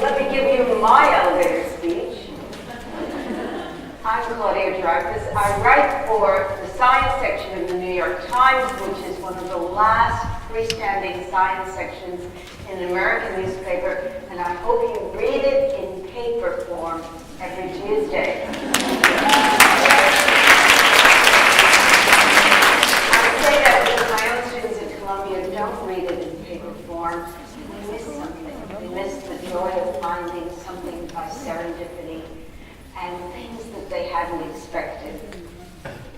let me give you my elevator speech. I'm Claudia Dreyfus. I write for the science section of the New York Times, which is one of the last freestanding science sections in an American newspaper, and I hope you read it in paper form every Tuesday. I say that because my own students at Columbia don't read it in paper form. They miss something. They miss the joy of finding something by serendipity and things that they hadn't expected.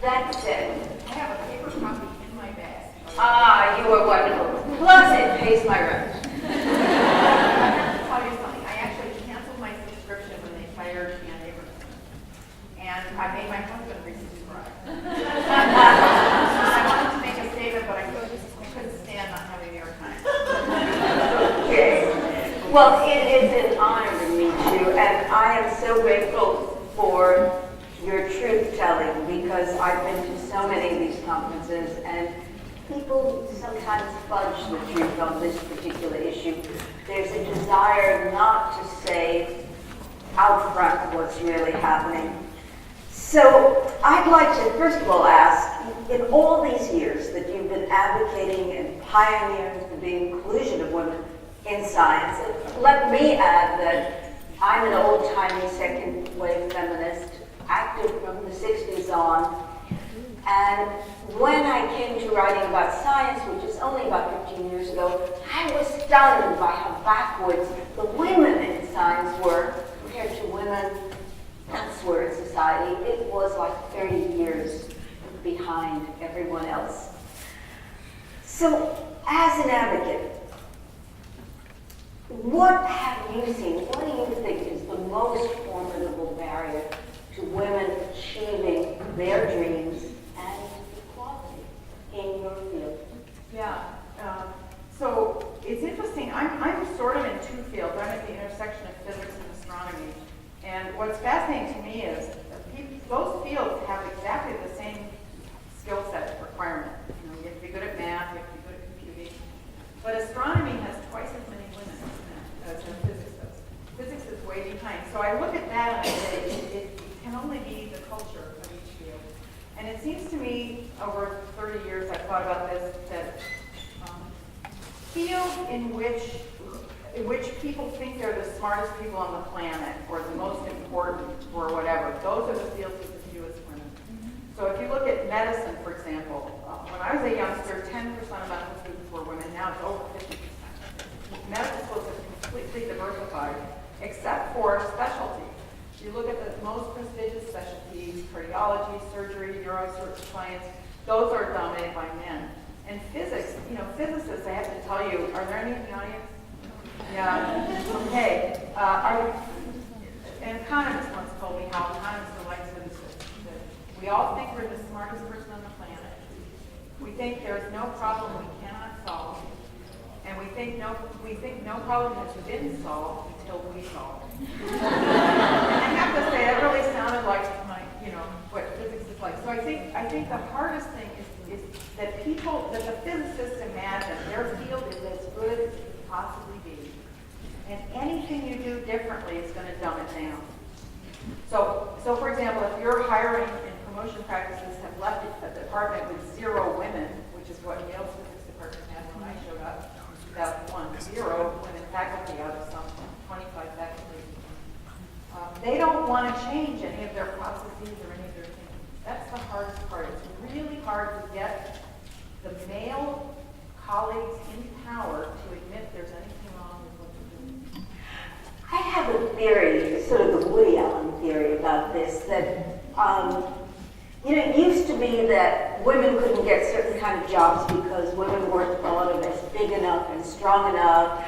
That said, I have a paper copy in my bag. Ah, you are wonderful. Plus, it pays my rent. I have to tell you something. I actually canceled my subscription when they fired Ann Abramson. And I made my husband resubscribe. I wanted to make a statement, but I couldn't stand not having New York Times. Okay. Well, it is an honor to meet you, and I am so grateful for your truth-telling, because I've been to so many of these conferences, and people sometimes fudge the truth on this particular issue. There's a desire not to say out front what's really happening. So I'd like to first of all ask, in all these years that you've been advocating and pioneering for the inclusion of women in science, and let me add that I'm an old-timey second-wave feminist, active from the 60s on, and when I came to writing about science, which is only about 15 years ago, I was stunned by how backwards the women in science were compared to women elsewhere in society. It was like 30 years behind everyone else. So, as an advocate, what have you seen? What do you think is the most formidable barrier to women achieving their dreams and equality in your field? Yeah. So it's interesting. I'm sort of in two fields. I'm at the intersection of physics and astronomy. And what's fascinating to me is those fields have exactly the same skill set requirement. You know, you have to be good at math, you have to be good at computing. But astronomy has twice as many women as physics does. Physics is way behind. So I look at that and I say it can only be the culture of each field. And it seems to me, over 30 years I've thought about this, that fields in which people think they're the smartest people on the planet or the most important or whatever, those are the fields with the fewest women. So if you look at medicine, for example, when I was a youngster, 10% of medical students were women. Now it's over 50%. Medical schools have completely diversified, except for specialty. You look at the most prestigious specialties, cardiology, surgery, neuroscience, those are dominated by men. And physics, you know, physicists, I have to tell you, are there any in the audience? Yeah, okay. An economist once told me how economists are like physicists. That we all think we're the smartest person on the planet. We think there's no problem we cannot solve. And we think no problem has been solved until we solve it. And I have to say, that really sounded like what physics is like. So I think the hardest thing is that the physicists imagine their field is as good as it can possibly be. And anything you do differently is going to dumb it down. So for example, if your hiring and promotion practices have left a department with 0 women, which is what Yale's physics department had when I showed up, about 0 women faculty out of some 25 faculty. They don't want to change any of their processes or any of their thinking. That's the hardest part. It's really hard to get the male colleagues in power to admit there's anything wrong with what they're doing. I have a theory, sort of the Woody Allen theory about this, that it used to be that women couldn't get certain kind of jobs because women weren't thought of as big enough and strong enough.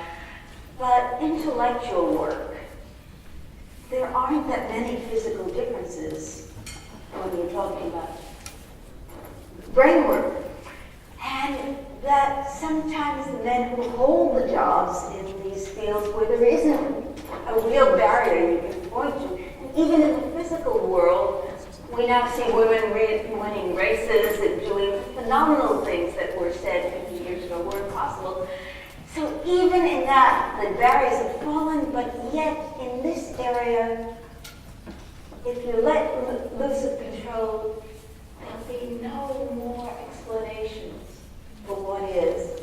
But intellectual work, there aren't that many physical differences when you're talking about brain work. And that sometimes the men who hold the jobs in these fields where there isn't a real barrier you can point to, and even in the physical world, we now see women winning races and doing phenomenal things that were said 50 years ago were impossible. So even in that, the barriers have fallen, but yet in this area, if you let loose of control, there'll be no more explanations for what is.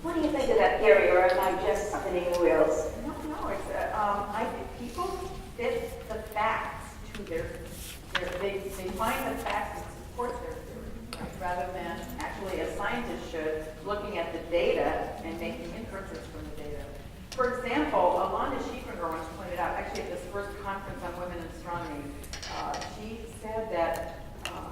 What do you think of that theory, or am I just spinning wheels? No, it's I think people fit the facts to they find the facts that support their theory, right? Rather than actually, a scientist should, looking at the data and making inferences from the data. For example, Alonda Schiefringer once pointed out, actually at this first conference on women in astronomy, she said that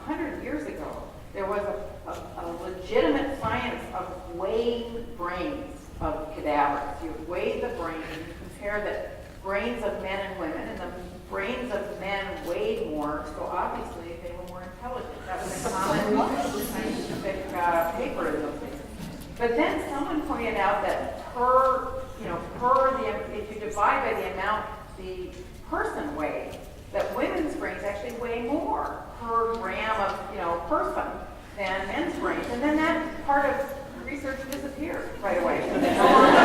100 years ago, there was a legitimate science of weighing brains of cadavers. You weigh the brain, and you compare the brains of men and women, and the brains of men weighed more, so obviously they were more intelligent. That was a common scientific paper in those days. But then someone pointed out that if you divide by the amount the person weighed, that women's brains actually weigh more per gram of person than men's brains, and then that part of research disappeared right away. So they no longer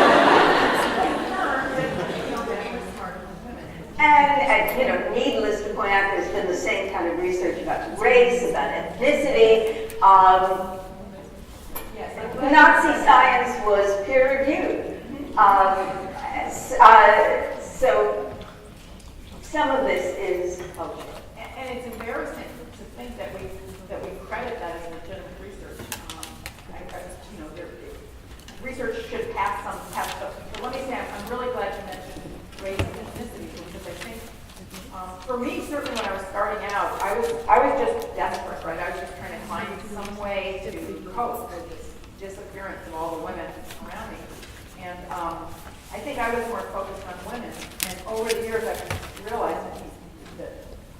confirmed that men were smarter than women. And needless to point out, there's been the same kind of research about race, about ethnicity. Nazi science was peer-reviewed. So some of this is culture. And it's embarrassing to think that we credit that as legitimate research. Research should pass some tests. So let me say, I'm really glad you mentioned race and ethnicity, because I think, for me, certainly when I was starting out, I was just desperate, right? I was just trying to find some way to cope with this disappearance of all the women around me. And I think I was more focused on women. And over the years, I've realized that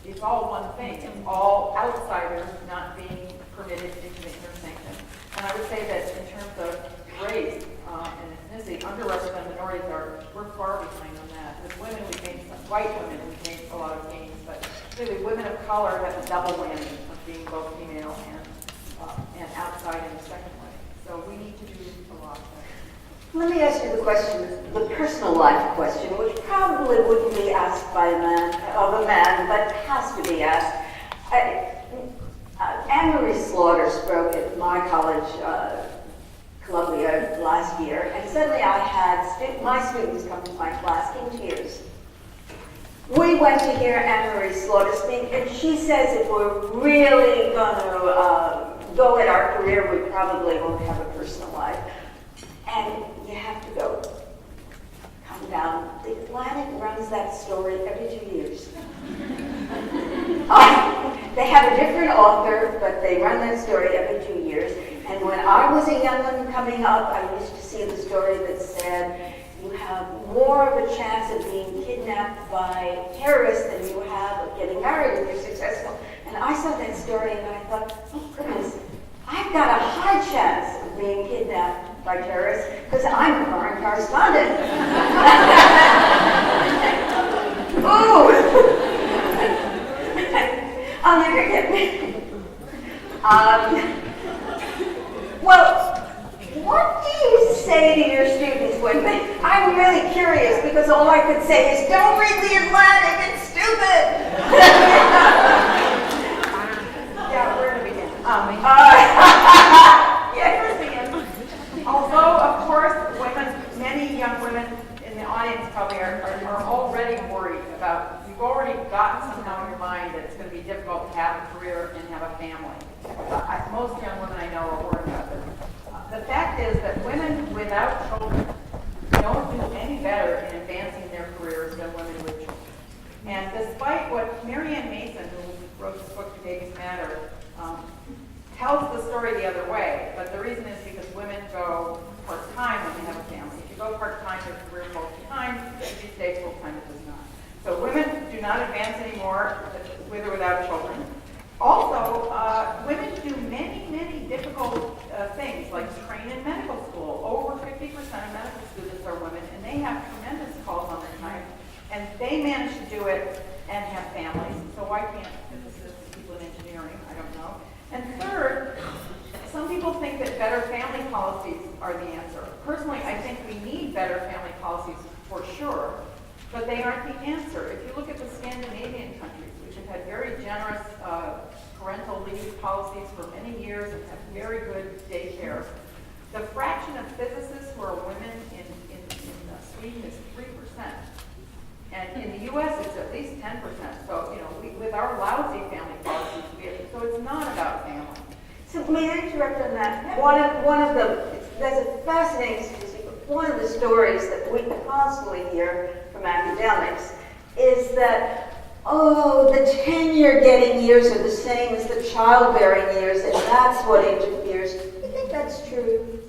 it's all one thing. It's all outsiders not being permitted into the inner sanctum. And I would say that in terms of race and ethnicity, underrepresented minorities we're far behind on that. With women, white women, we've made a lot of gains, but clearly women of color have a double whammy of being both female and outside in the second way. So we need to do a lot better. Let me ask you the question, the personal life question, which probably wouldn't be asked by a man, but has to be asked. Anne-Marie Slaughter spoke at my college, Columbia, last year, and suddenly I had my students come to my class in tears. We went to hear Anne-Marie Slaughter speak, and she says if we're really going to go at our career, we probably won't have a personal life. And you have to go. Come down. The Atlantic runs that story every 2 years. They have a different author, but they run that story every 2 years. And when I was a young one coming up, I used to see the story that said, you have more of a chance of being kidnapped by terrorists than you have of getting married if you're successful. And I saw that story and I thought, oh goodness, I've got a high chance of being kidnapped by terrorists because I'm a foreign correspondent. Ooh! I'll never get me. Well, what do you say to your students when I'm really curious because all I could say is, don't read the Atlantic, it's stupid! Yeah, where to begin? Yeah. Although, of course, many young women in the audience probably are already worried about, you've already got somehow in your mind that it's going to be difficult to have a career and have a family. Most young women I know are worried about this. The fact is that women without children don't do any better in advancing their careers than women with children. And despite what Marianne Mason, who wrote this book, Babies Matter, tells the story the other way, but the reason is because women go part-time when they have a family. If you go part-time, your career full-time. If you stay full-time, it does not. So women do not advance anymore with or without children. Also, women do many, many difficult things, like train in medical school. Over 50% of medical students are women, and they have tremendous calls on their time. And they manage to do it and have families. So why can't physicists and people in engineering? I don't know. And third, some people think that better family policies are the answer. Personally, I think we need better but they aren't the answer. If you look at the Scandinavian countries, which have had very generous parental leave policies for many years and have very good daycare, the fraction of physicists who are women in Sweden is 3%. And in the U.S., it's at least 10%. So, with our lousy family policies, so it's not about family. So may I interrupt on that? One of the, there's a fascinating statistic. One of the stories that we constantly hear from academics is that, the tenure-getting years are the same as the childbearing years, and that's what interferes. Do you think that's true?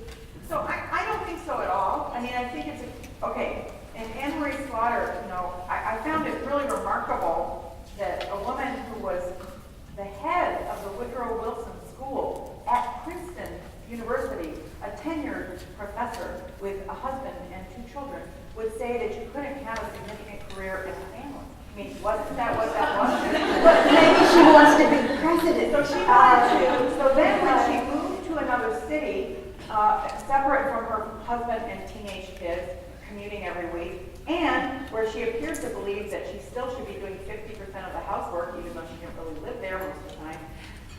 So I don't think so at all. I mean, I think it's, okay, and Anne Marie Slaughter, I found it really remarkable that a woman who was the head of the Woodrow Wilson School at Princeton University, a tenured professor with a husband and 2 children, would say that you couldn't have a significant career in a family. I mean, wasn't that what that was? But maybe she wants to be president. So she wanted to. So then when she moved to another city, separate from her husband and teenage kids, commuting every week, and where she appears to believe that she still should be doing 50% of the housework, even though she didn't really live there most of the time,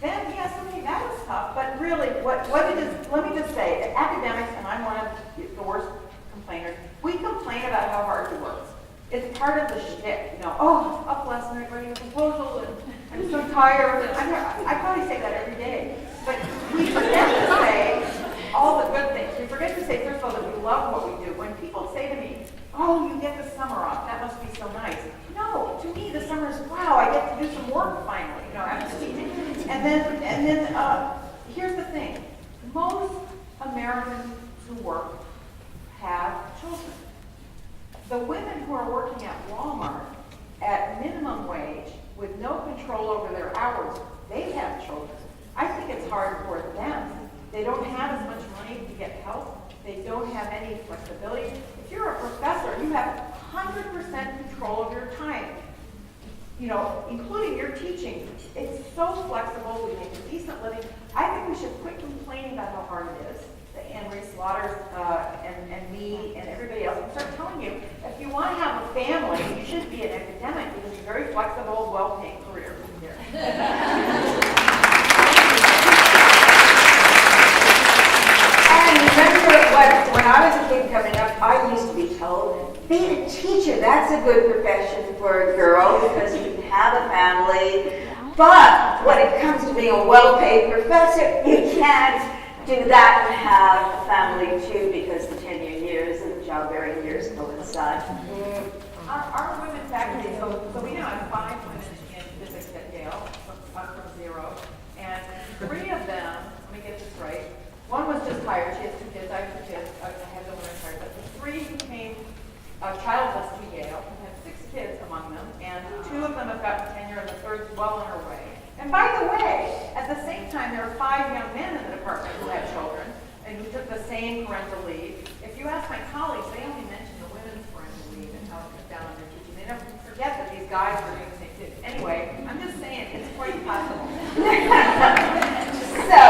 then yes, okay, that was tough. But really, what it is, let me just say, academics, and I'm one of the worst complainers, we complain about how hard she works. It's part of the shtick, up last night writing a proposal, and I'm so tired. And I probably say that every day. But we forget to say all the good things. We forget to say, first of all, that we love what we do. When people say to me, oh, you get the summer off, that must be so nice. No, to me, the summer is, wow, I get to do some work finally, after teaching. And then here's the thing. Most Americans who work have children. The women who are working at Walmart at minimum wage with no control over their hours, they have children. I think it's hard for them. They don't have as much money to get help. They don't have any flexibility. If you're a professor, you have 100% control of your time, including your teaching. It's so flexible. We make a decent living. I think we should quit complaining about how hard it is. That Anne Marie Slaughter and me and everybody else can start telling you, if you want to have a family, you should be an academic because it's a very flexible, well-paid career. And remember when I was a kid coming up, I used to be told, being a teacher, that's a good profession for a girl because you can have a family. But when it comes to being a well-paid professor, you can't do that and have a family too because the tenure years and the childbearing years coincide. Our women faculty, so we now have 5 women in physics at Yale, from 0, and 3 of them, let me get this right, one was just hired, she has 2 kids, I have 2 kids, I had the one hired, but the 3 who came childless to Yale, we have 6 kids among them, and 2 of them have gotten tenure and the 3rd's well on her way. And by the way, at the same time, there are 5 young men in the department who had children and who took the same parental leave. If you ask my colleagues, they only mention the women's parental leave and how it comes down on their teaching. They don't forget that these guys are doing the same thing. Anyway, I'm just saying, it's quite possible. So,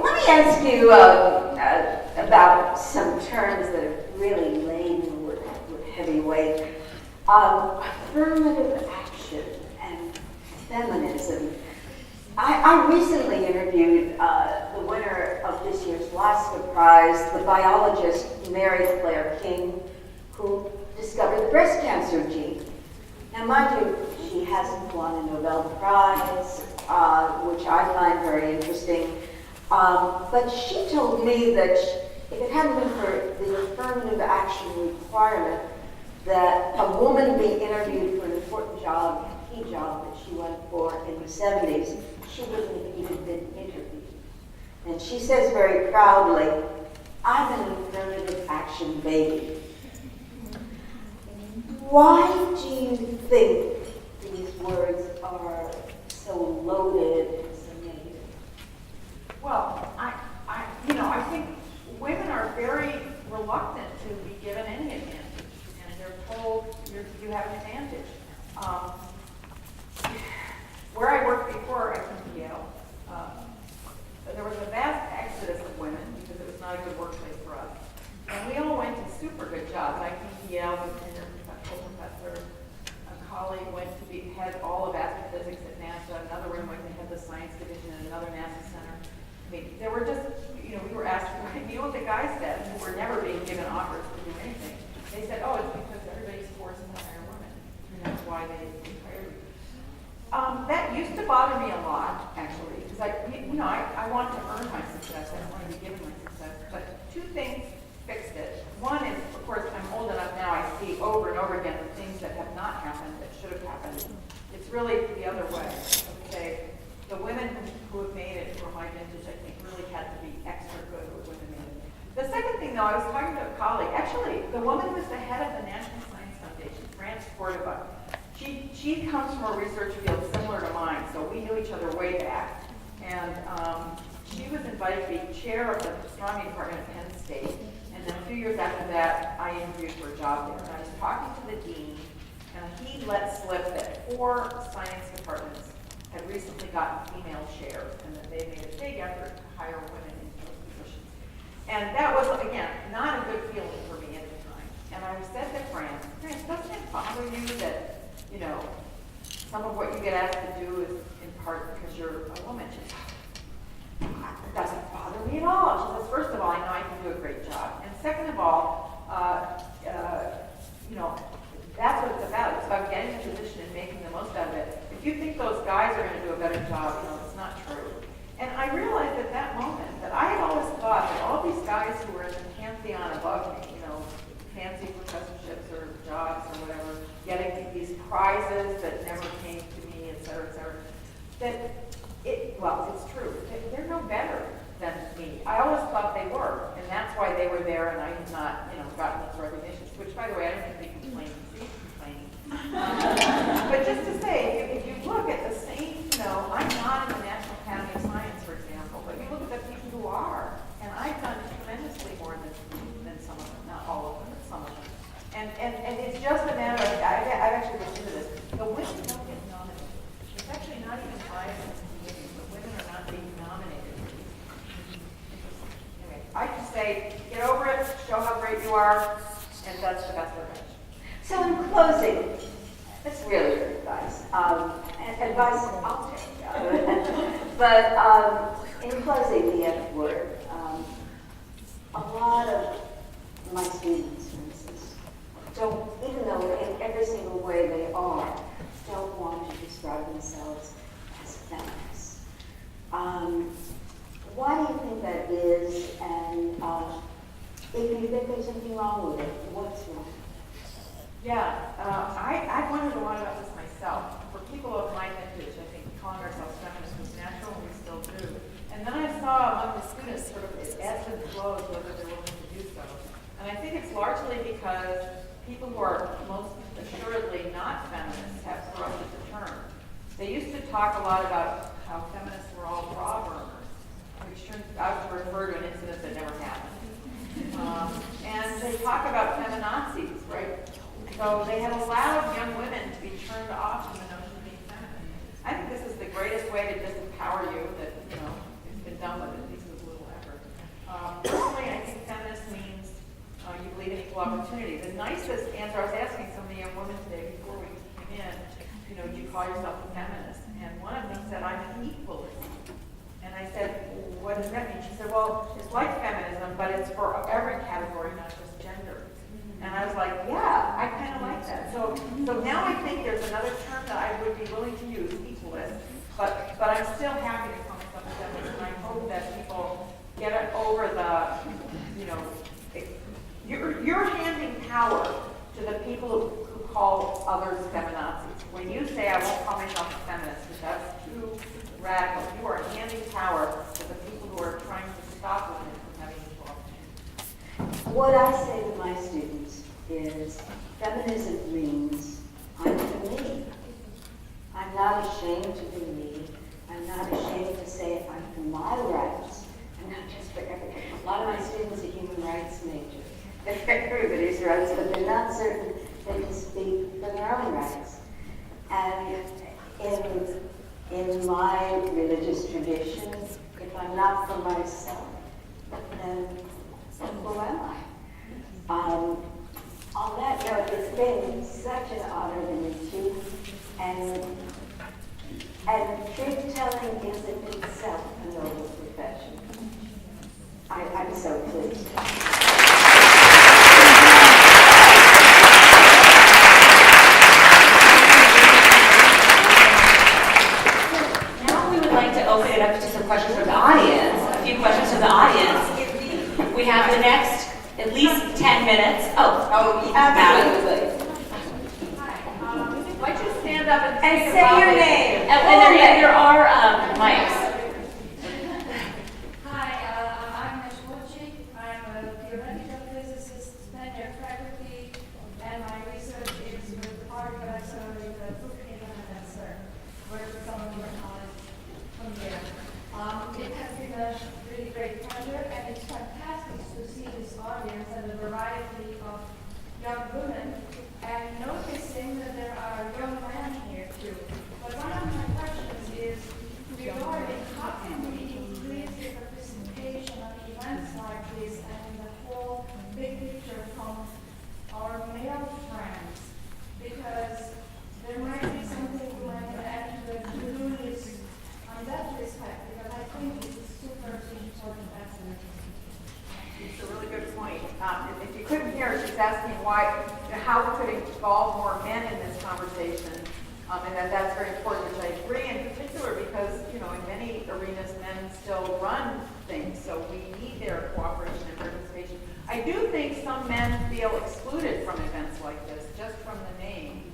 let me ask you about some terms that are really laden with heavy weight. Affirmative action and feminism. I recently interviewed the winner of this year's Lasker Prize, the biologist Mary Claire King, who discovered the breast cancer gene. Now, mind you, she hasn't won a Nobel Prize, which I find very interesting. But she told me that if it hadn't been for the affirmative action requirement, that a woman being interviewed for an important job, a key job that she went for in the 70s, she wouldn't have even been interviewed. And she says very proudly, I'm an affirmative action baby. Why do you think these words are so loaded and so negative? Well, I think women are very reluctant to be given any advantage, and they're told you have an advantage. Where I worked before I came to Yale, there was a vast exodus of women because it was not a good workplace for us. And we all went to super good jobs. I came to Yale as a full professor, over again the things that have not happened that should have happened. It's really the other way. I would say the women who have made it for my vintage, I think, really had to be extra good with women made it. The second thing, though, I was talking to a colleague. Actually, the woman who was the head of the National Science Foundation, France Cordova, she comes from a research field similar to mine, so we knew each other way back. And she was invited to be chair of the astronomy department at Penn State. And then a few years after that, I interviewed for a job there. And I was talking to the dean, and he let slip that 4 science departments had recently gotten female chairs, and that they made a big effort to hire women into those positions. And that was, again, not a good feeling for me at the time. And I said to France, doesn't it bother you that, you know, some of what you get asked to do is in part because you're a woman? She said, it doesn't bother me at all. She says, first of all, I know I can do a great job. And second of all, you know, that's what it's about. It's about getting a position and making the most out of it. If you think those guys are going to do a better job, you know, it's not true. And I realized at that moment that I had always thought that all these guys who were in the pantheon above me, you know, fancy professorships or jobs or whatever, getting these prizes that never came to me, et cetera, that well, it's true. They're no better than me. I always thought they were, and that's why they were there, and I had not, you know, gotten those recognitions. Which, by the way, I don't think they complain. See, complaining. But just to say, if you look at the same, you know, I'm not in the National Academy of Science, for example, but you look at the people who are, and I've done tremendously more than some of them, not all of them, but some of them. And it's just a matter of, I've actually looked into this. The women don't get nominated. It's actually not even biased. Women are not being nominated. Anyway, I just say, get over it, show how great you are, and that's the best revenge. So in closing, that's really good advice. And advice I'll take. But in closing, the F word, a lot of my students, for instance, don't, even though in every single way they are, don't want to describe themselves as feminists. Why do you think that is? And if you think there's something wrong with it, what's wrong? Yeah, I've wondered a lot about this myself. For people of my vintage, I think calling ourselves feminists was natural, and we still do. And then I saw among the students sort of it ebbs and flows whether they're willing to do so. And I think it's largely because people who are most assuredly not feminists have corrupted the term. They used to talk a lot about how feminists were all bra burners, which turns out to refer to an incident that never happened. And they talk about feminazis, right? So they have allowed young women to be turned off from the notion of being feminine. I think this is the greatest way to disempower you that, you know, it's been done with at least with little effort. Personally, I think feminist means you believe in equal opportunity. The nicest answer, I was asking some of the young women today before we came in, you know, do you call yourself a feminist? And one of them said, I'm an equalist. And I said, what does that mean? She said, well, it's like feminism, but it's for every category, not just gender. And I was like, yeah, I kind of like that. So now I think there's another term that I would be willing to use, equalist, but I'm still happy to call myself a feminist, and I hope that people get it over the, you know, you're handing power to the people who call others feminazis. When you say, I won't call myself a feminist, because that's too radical, you are handing power to the people who are trying to stop women from having equal opportunity. What I say to my students is feminism means I'm for me. I'm not ashamed to be me. I'm not ashamed to say I'm for my rights and not just for everybody. A lot of my students are human rights majors. They're for everybody's rights, but they're not certain they can speak for their own rights. And in my religious tradition, if I'm not for myself, then who am I? On that note, it's been such an honor to meet you, and truth-telling is in itself a noble profession. I'm so pleased. Now we would like to open it up to some questions from the audience, a few questions from the audience. We have the next at least 10 minutes. Oh, absolutely. stand up and And speak say about your it. name. And there are mics. Hi, I'm Ms. Wojcik. I'm a theoretical physicist, tenure faculty, and my research is with particle accelerator, Brookhaven and CERN, work with some of your colleagues from here. It has been a really great pleasure, and it's fantastic to see this audience and the variety of young women, and noticing that there are young men here too. But one of my questions is regarding how can we increase the participation of events like this and the whole big picture from our male friends, because there might be something we might add to do this on that respect, because I think it's a super important aspect. It's a really good point. If you couldn't hear, she's asking how we could involve more men in this conversation, and that's very important, which I agree, in particular because, in many arenas, men still run things, so we need their cooperation and participation. I do think some men feel excluded from events like this, just from the name.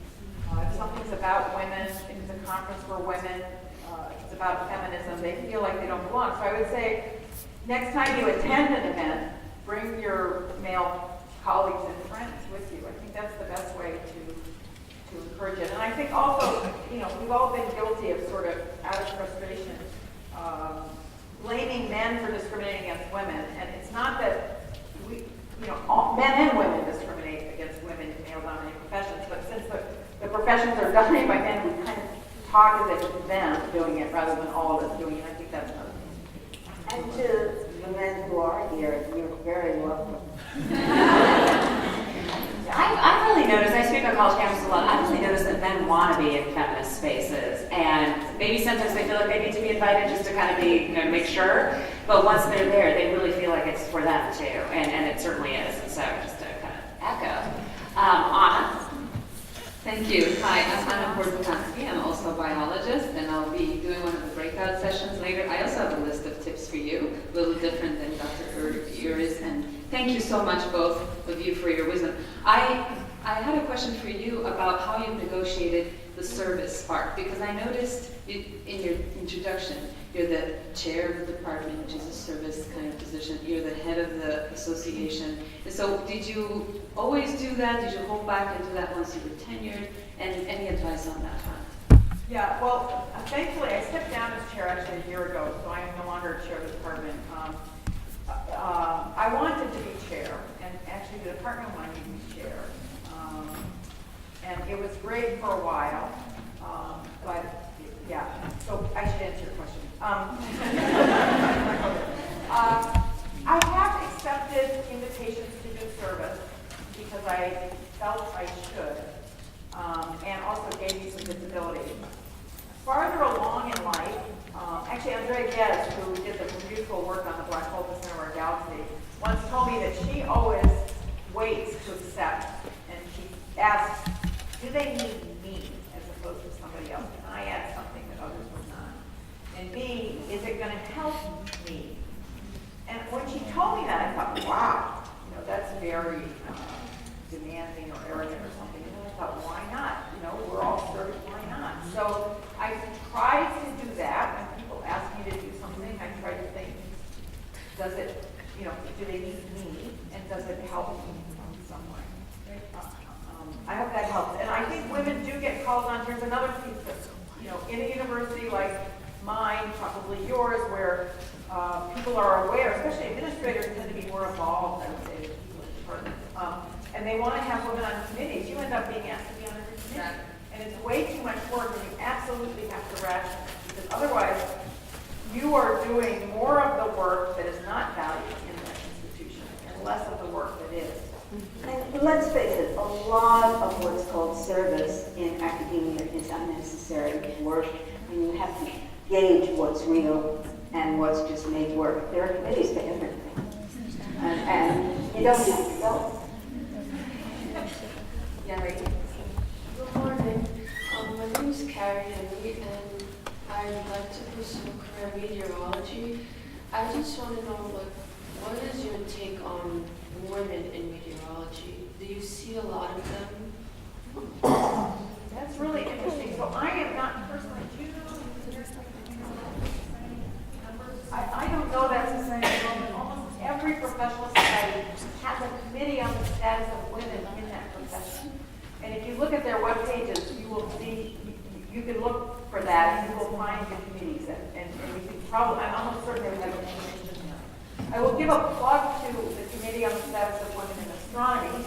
If something's about women, if it's a conference for women, if it's about feminism, they feel like they don't belong. So I would say, next time you attend an event, bring your male colleagues and friends with you. I think that's the best way to encourage it. And I think also, we've all been guilty of sort of, out of frustration, blaming men for discriminating against women. And it's not that men and women discriminate against women in male-dominated professions, but since the professions are dominated by men, we kind of talk as if it's them doing it rather than all of us doing it. I think that's another thing. And to the men who are here, you're very welcome. I've really noticed, I speak on college campuses a lot, I've really noticed that men want to be in feminist spaces, and maybe sometimes they feel like they need to be invited just to kind of be, make sure, but once they're there, they really feel like it's for them too, and it certainly is, and so just to kind of echo. Anna? Thank you. Hi, I'm Anna Portokansky. I'm also a biologist, and I'll be doing one of the breakout sessions later. I also have a list of tips for you, a little different than Dr. Uri's, and thank you so much, both of you, for your wisdom. I had a question for you about how you've negotiated the service part, because I noticed in your introduction, you're the chair of the department, which is a service kind of position. You're the head of the association. And so did you always do that? Did you hold back and do that once you were tenured? And any advice on that front? Yeah, well, thankfully, I stepped down as chair actually a year ago, so I am no longer chair of the department. I wanted to be chair, and actually the department wanted me to be chair. And it was great for a while, but yeah, so I should answer your question. I have accepted invitations to do service because I felt I should, and also gave me some visibility. Farther along in life, actually Andrea Ghez, who did the beautiful work on the black hole at the center of our galaxy, once told me that she always waits to accept, and she asks, do they need me as opposed to somebody else? Can I add something that others would not? And B, is it going to help me? And when she told me that, I thought, wow, that's very demanding or arrogant or something. And I thought, why not? We're all serving, why not? So I tried to do that. When people ask me to do something, I try to think, does it, do they need me? And does it help me in some way? I hope that helps. And I think women do get called on. Here's another piece of, in a university like mine, probably yours, where people are aware, especially administrators tend to be more involved, I would say, than people in departments. And they want to have women on committees. You end up being asked to be on every committee. And it's way too much work, and you absolutely have to ration it, because otherwise you are doing more of the work that is not valued in that institution and less of the work that is. And let's face it, a lot of what's called service in academia is unnecessary work, and you have to gauge what's real and what's just made work. There are committees for everything, and you don't have to go. Gary? Good morning. My name is Carrie Henry, and I'd like to pursue a career in meteorology. I just want to know, what is your take on women in meteorology? Do you see a lot of them? That's really interesting. So their web pages, you will see, you can look for that, and you will find the committees, and you can probably, I'm almost certain they would have information there. I will give a plug to the Committee on the Status of Women in Astronomy,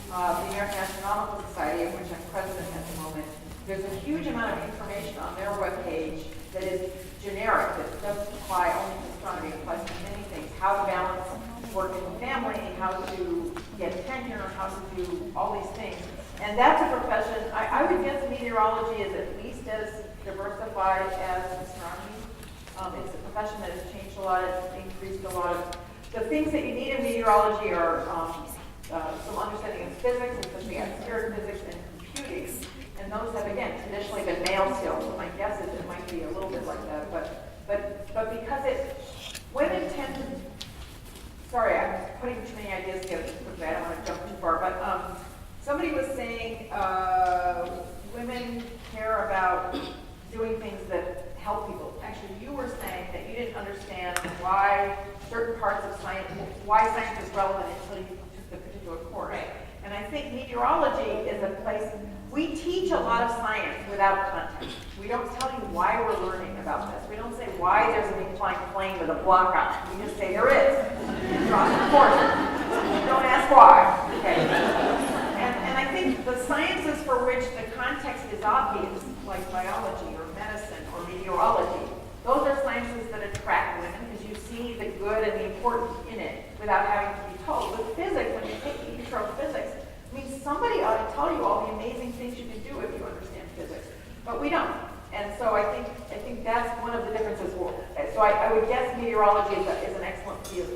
the American Astronomical Society, of which I'm president at the moment. There's a huge amount of information on their webpage that is generic, that doesn't apply only to astronomy, it applies to many things. How to balance work and family, how to get tenure, how to do all these things. And that's a profession, I would guess meteorology is at least as diversified as astronomy. It's a profession that has changed a lot, it's increased a lot of, the things that you need in meteorology are some understanding of physics, especially atmospheric physics and computing. And those have, again, traditionally been male skills. So my guess is it might be a little bit like that. But because women tend to, sorry, I'm putting too many ideas together too quickly. I don't want to jump too far. But somebody was saying women care about doing things that help people. Actually, you were saying that you didn't understand why certain parts of science, why science is relevant until you took the particular course. Right. And I think meteorology is a place, we teach a lot of science without context. We don't tell you why we're learning about this. We don't say why there's an inclined plane with a block on it. We just say there is. Draw some courses. Don't ask why. Okay. And I think the sciences for which the context is obvious, like biology or medicine or meteorology, those are sciences that attract women because you see the good and the important in it without having to be told. With physics, when you take intro physics, I mean, somebody ought to tell you all the amazing things you can do if you understand physics, but we don't. And so I think that's one of the differences. So I would guess meteorology is an excellent field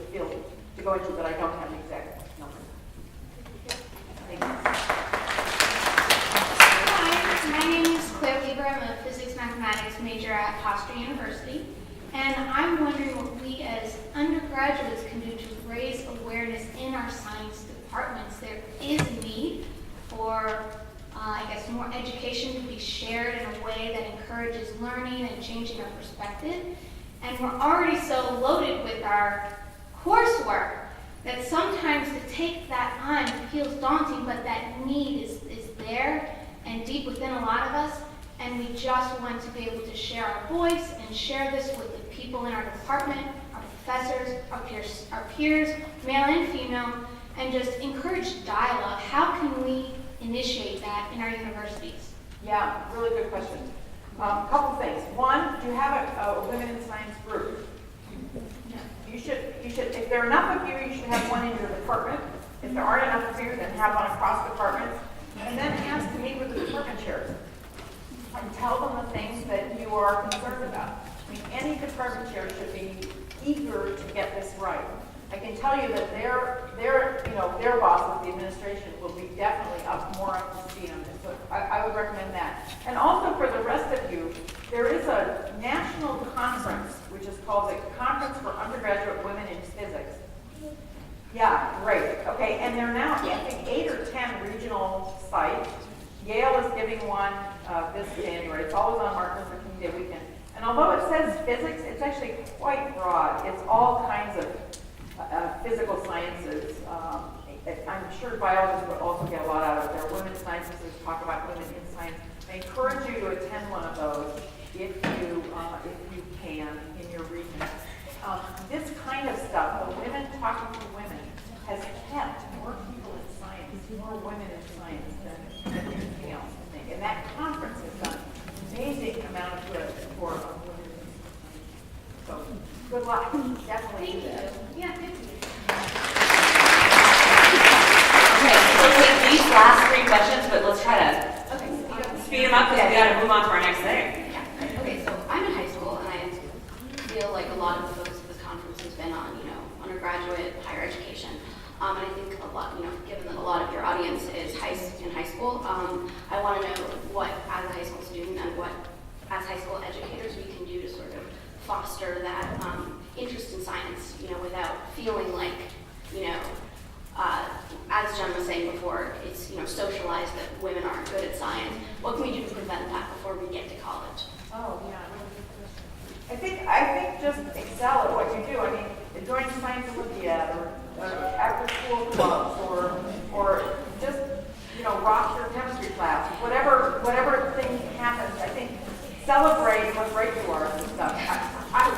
to go into, but I don't have the exact number. Thank you. Hi, my name is Claire Lieber. I'm a physics mathematics major at Hofstra University. And I'm wondering what we as undergraduates can do to raise awareness in our science departments. There is a need for, more education to be shared in a way that encourages learning and changing our perspective. And we're already so loaded with our coursework that sometimes to take that on feels daunting, but that need is there and deep within a lot of us. And we just want to be able to share our voice and share this with the people in our department, our professors, our peers, male and female, and just encourage dialogue. How can we initiate that in our universities? Yeah, really good question. A couple things. One, do you have a women in science group? You should, if there are enough of you, you should have one in your department. If there aren't enough of you, then have one across departments. And then ask to meet with the department chairs. And tell them the things that you are concerned about. I mean, any department chair should be eager to get this right. I can tell you that their bosses, the administration, will be definitely more up to speed on this. So I would recommend that. And also for the rest of you, there is a national conference, which is called the Conference for Undergraduate Women in Physics. Yeah, great. Okay, and there are now, I think, 8 or 10 regional sites. Yale is giving one this January. It's always on Martin Luther King Day weekend. And although it says physics, it's actually quite broad. It's all kinds of physical sciences. I'm sure biologists would also get a lot out of it. There are women's sciences that talk about women in science. I encourage you to attend one of those if you can in your region. This kind of stuff, the women talking to women, has kept more people in science, more women in science than anything else, I think. And that conference has done an amazing amount of good for women in science. So good luck. Definitely do that. Yeah, thank you. Okay, so we'll take these last 3 questions, but let's try to speed them up because we got to move on to our next thing. Yeah. Okay, so I'm in high school, and I feel like a lot of the focus of this conference has been on, undergraduate, higher education. And I think a lot, given that a lot of your audience is in high school, I want to know what, as a high school student, and what, as high school educators, we can do to sort of foster that interest in science, without feeling like, as Jen was saying before, it's, socialized that women aren't good at science. What can we do to prevent that before we get to college? Oh, yeah. I think just excel at what you do. I mean, join Science Olympiad or after school clubs or just, rock your chemistry class, whatever. whatever thing happens, I think celebrate how great you are and stuff.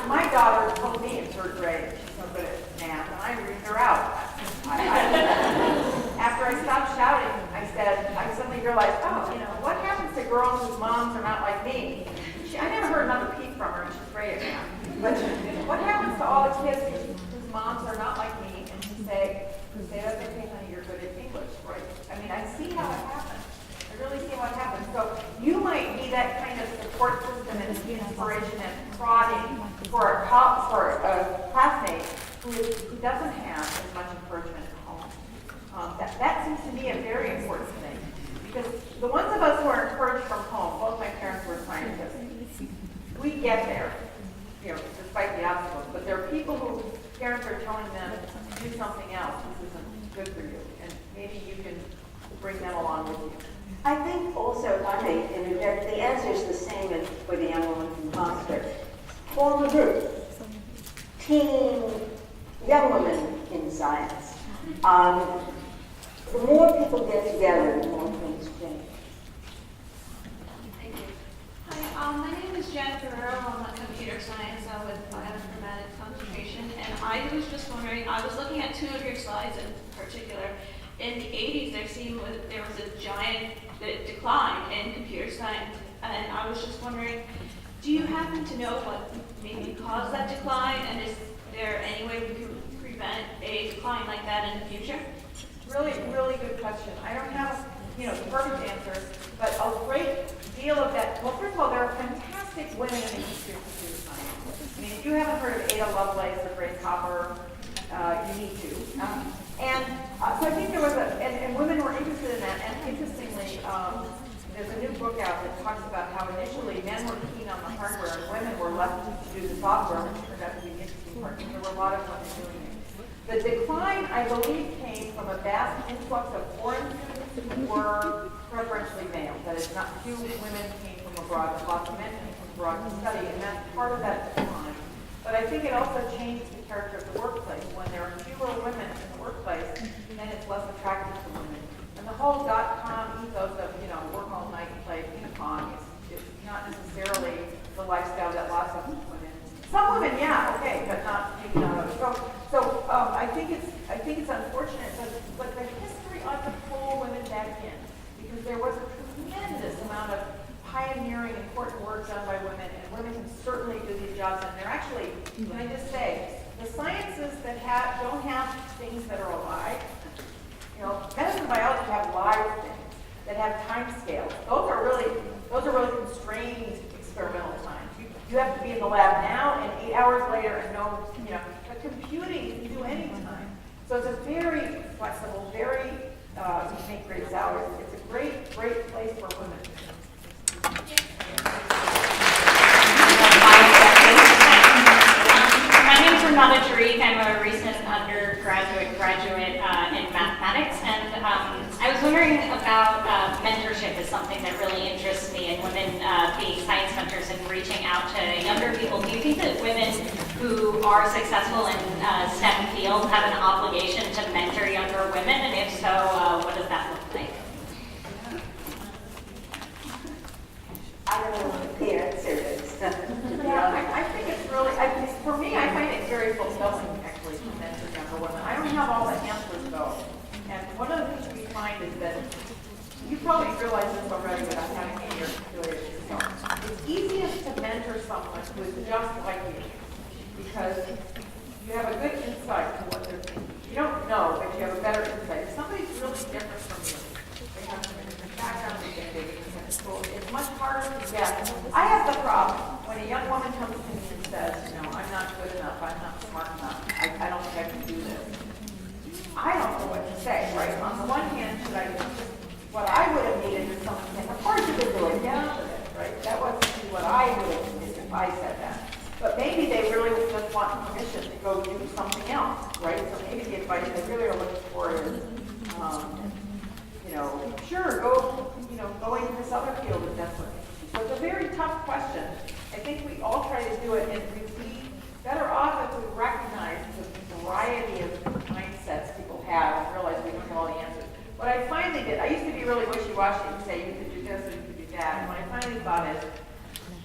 My daughter told me in 3rd grade she's no good at math, and I read her out. After I stopped shouting, I suddenly realized, oh, what happens to girls whose moms are not like me? I never heard another peep from her, and she's great at math. But what happens to all the kids whose moms are not like me, and who say, that's okay, honey, you're good at English, right? I mean, I see how it happens. I really see what happens. So you might be that kind of support system and inspiration and prodding for a classmate who doesn't have as much encouragement at home. That seems to me a very important thing. Because the ones of us who are encouraged from home, both my parents were scientists, we get there, despite the obstacles. But there are people who parents are telling them to do something else. This isn't good for you. And maybe you can bring them along with you. I think also, if I may interject, the answer is the same as for the young woman from Foster. Form a group. Team young women in science. The more people get together, the more things change. Thank you. Hi, my name is Jen Ferrero. I'm a computer science with bioinformatics concentration, and I was just wondering, I was looking at 2 of your slides in particular. In the 80s, there was a giant decline in computer science, and I was just wondering, do you happen to know what maybe caused that decline, and is there any way we can prevent a decline like that in the future? Really, really good question. I don't have, the perfect answer, but a great deal of that. Well, first of all, there are fantastic women in the history of computer science. I mean, if you haven't heard of Ada Lovelace or Grace Hopper, you need to. So I think there was and women were interested in that. And interestingly, there's a new book out that talks about how initially men were keen on the hardware and women were left to do the software, which turned out to be the interesting part. There were a lot of women doing it. The decline, I believe, came from a vast influx of foreign students who were preferentially male. That is, not few women came from abroad, but lots of men came from abroad to study, and that's part of that decline. But I think it also changes the character of the workplace. When there are fewer women in the workplace, then it's less attractive to women. And the whole .com ethos of, work all night and play ping pong is not necessarily the lifestyle that lots of women. Some women, yeah, okay, but maybe not others. So I think it's unfortunate, but the history ought to pull women back in, because there was a tremendous amount of pioneering, important work done by women, and women can certainly do these jobs. And they're actually, can I just say, the sciences that don't have things that are alive, medicine and biology have live things that have time scales. Those are really constrained experimental times. You have to be in the lab now and 8 hours later and but computing you can do any time. So it's a very flexible, you can make great salaries. It's a great place for women. My name is Renata Tariq. I'm a recent graduate in mathematics, and I was wondering about mentorship is something that really interests me, and women being science mentors and reaching out to younger people. Do you think that women who are successful in STEM fields have an obligation to mentor younger women, and if so, what does that look like? I don't know what the answer is. I think it's really, for me, I find it very fulfilling, actually, to mentor younger women. I don't have all the answers, though. And one of the things we find is that, you probably realize this already without having any affiliation yourself. It's easiest to mentor someone who is just like you, because you have a good insight to what they're thinking. You don't know, but you have a better insight. If somebody's really different from you, they have some different background, it's much harder to get. I have the problem when a young woman comes to me and says, I'm not good enough, I'm not smart enough, I don't think I can do this. I don't know what to say, right? On the one hand, what I would have needed is someone saying, of course you can do it, get on with it, right? That wasn't what I would have needed if I said that. But maybe they really just want permission to go do something else, right? So maybe the advice they really are looking for is, sure, go into this other field if that's what. So it's a very tough question. I think we all try to do it, and we'd be better off if we recognize the variety of mindsets people have and realize we don't have all the answers. What I finally did, I used to be really wishy-washy and say you could do this or you could do that. tiny thought is,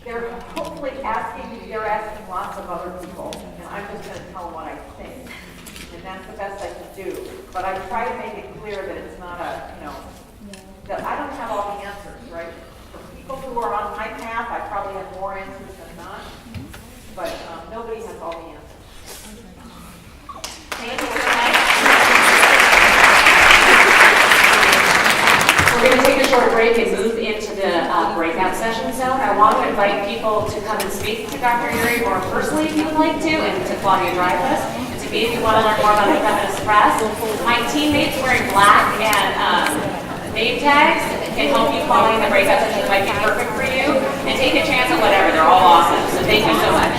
they're asking lots of other people, and I'm just gonna tell them what I think. And that's the best I can do. But I try to make it clear that it's not a, that I don't have all the answers, right? For people who are on my path, I probably have more answers than not. But nobody has all the answers. Thank you so much. We're going to take a short break and move into the breakout session zone. I want to invite people to come and speak to Dr. Uri or personally if you would like to, and to Claudia Dreyfus, and to me if you want to learn more about the feminist press. My teammates wearing black and name tags can help you following the breakout session. It might be perfect for you. And take a chance at whatever. They're all awesome. So thank you so much.